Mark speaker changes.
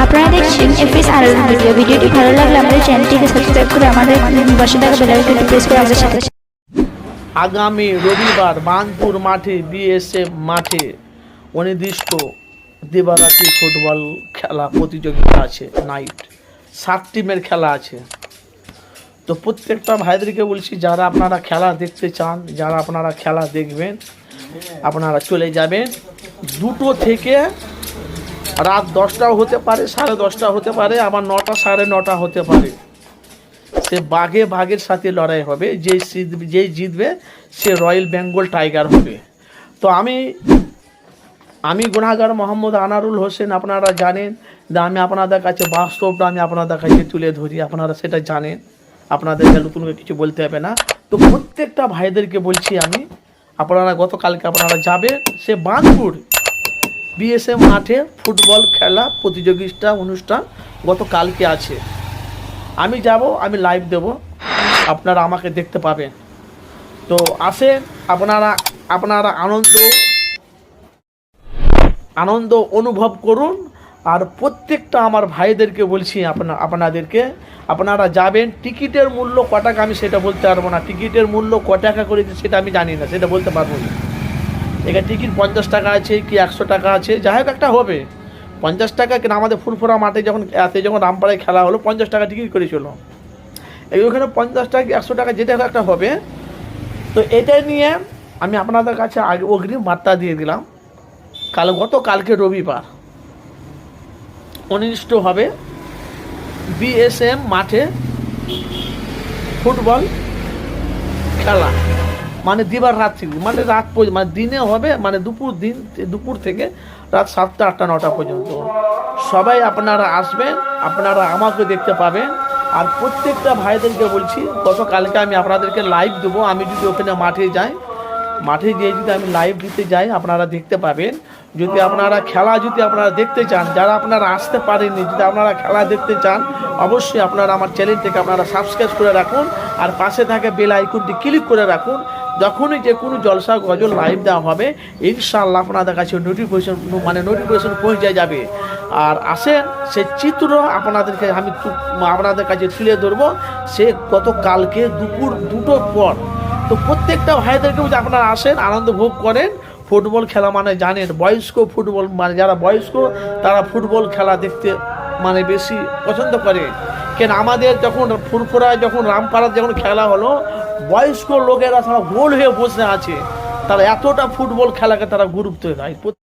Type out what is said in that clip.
Speaker 1: আপনারা দেখছেন এফএস আর ভিডিও। ভিডিওটি ভালো লাগলে আমাদের চ্যানেলটিকে সাবস্ক্রাইব করে আমাদের পাশে থাকা বেল আইকনটি প্রেস করে আমাদের সাথে।
Speaker 2: আগামী রবিবার বার্নপুর মাঠে বিএসএফ মাঠে অনির্দিষ্ট দিবারাত্রি ফুটবল খেলা প্রতিযোগিতা আছে। নাইট 7 টিমের খেলা আছে। তো প্রত্যেকটা ভাইদেরকে বলছি, যারা আপনারা খেলা দেখতে চান, যারা আপনারা খেলা দেখবেন, আপনারা চলে যাবেন। 2টো থেকে রাত 10টাও হতে পারে, 10:30 হতে পারে, আবার 9টা 9:30 হতে পারে। সে বাঘের সাথে লড়াই হবে। যেই জিতবে সে রয়্যাল বেঙ্গল টাইগার হবে। তো আমি গুনাহগার মোহাম্মদ আনারুল হোসেন। আপনারা জানেন যে আমি আপনাদের কাছে বাস্তবটা আমি আপনাদের কাছে তুলে ধরি, আপনারা সেটা জানেন, আপনাদেরকে নতুন কিছু বলতে হবে না। তো প্রত্যেকটা ভাইদেরকে বলছি আমি, আপনারা গতকালকে আপনারা যাবেন সে বার্নপুর বিএসএফ মাঠে ফুটবল খেলা প্রতিযোগিতা অনুষ্ঠান গতকালকে আছে। আমি যাব, আমি লাইভ দেব, আপনারা আমাকে দেখতে পাবেন। তো আসেন, আপনারা আনন্দ অনুভব করুন। আর প্রত্যেকটা আমার ভাইদেরকে বলছি, আপনারা যাবেন। টিকিটের মূল্য ক টাকা আমি সেটা বলতে পারবো না। টিকিটের মূল্য ক টাকা করেছে সেটা আমি জানি না, সেটা বলতে পারবো না। এখানে টিকিট 50 টাকা আছে কি 100 টাকা আছে, যাই হোক একটা হবে 50 টাকা। কিন্তু আমাদের ফুরফুরা মাঠে যখন রামপাড়ায় খেলা হলো 50 টাকা টিকিট করেছিল। ওখানে 50 টাকা কি 100 টাকা যেটা একটা হবে। তো এটাই নিয়ে আমি আপনাদের কাছে আগে অগ্রিম বার্তা দিয়ে দিলাম। গতকালকে রবিবার অনির্দিষ্ট হবে বিএসএম মাঠে ফুটবল খেলা, মানে দিবার রাত্রি, মানে মানে দিনে হবে, মানে দুপুর থেকে রাত 7টা 8টা 9টা পর্যন্ত। সবাই আপনারা আসবেন, আপনারা আমাকে দেখতে পাবেন। আর প্রত্যেকটা ভাইদেরকে বলছি, গতকালকে আমি আপনাদেরকে লাইভ দেবো। আমি যদি ওখানে মাঠে গিয়ে যদি আমি লাইভ দিতে যাই, আপনারা দেখতে পাবেন। যদি আপনারা খেলা দেখতে চান, যারা আপনারা আসতে পারেননি, যদি আপনারা খেলা দেখতে চান, অবশ্যই আপনারা আমার চ্যানেলটিকে আপনারা সাবস্ক্রাইব করে রাখুন। আর পাশে থাকা বেল আইকনটি ক্লিক করে রাখুন। যখনই যে কোনো জলসা গজল লাইভ দেওয়া হবে, ইনশাআল্লাহ আপনাদের কাছে নোটিফিকেশন পৌঁছে যাবে। আর আসেন, সে চিত্র আমি আপনাদের কাছে তুলে ধরবো। সে গতকালকে দুপুর 2টোর পর। তো প্রত্যেকটা ভাইদেরকে বলছি, আপনারা আসেন, আনন্দ ভোগ করেন। ফুটবল খেলা মানে জানেন, বয়স্ক ফুটবল, মানে যারা বয়স্ক তারা ফুটবল খেলা দেখতে মানে বেশি পছন্দ করে। কেন আমাদের যখন ফুরফুরায় যখন রামপাড়ার যখন খেলা হলো, বয়স্ক লোকেরা তারা গোল হয়ে বসে আছে, তারা এতটা ফুটবল খেলাকে তারা গুরুত্ব দেয়।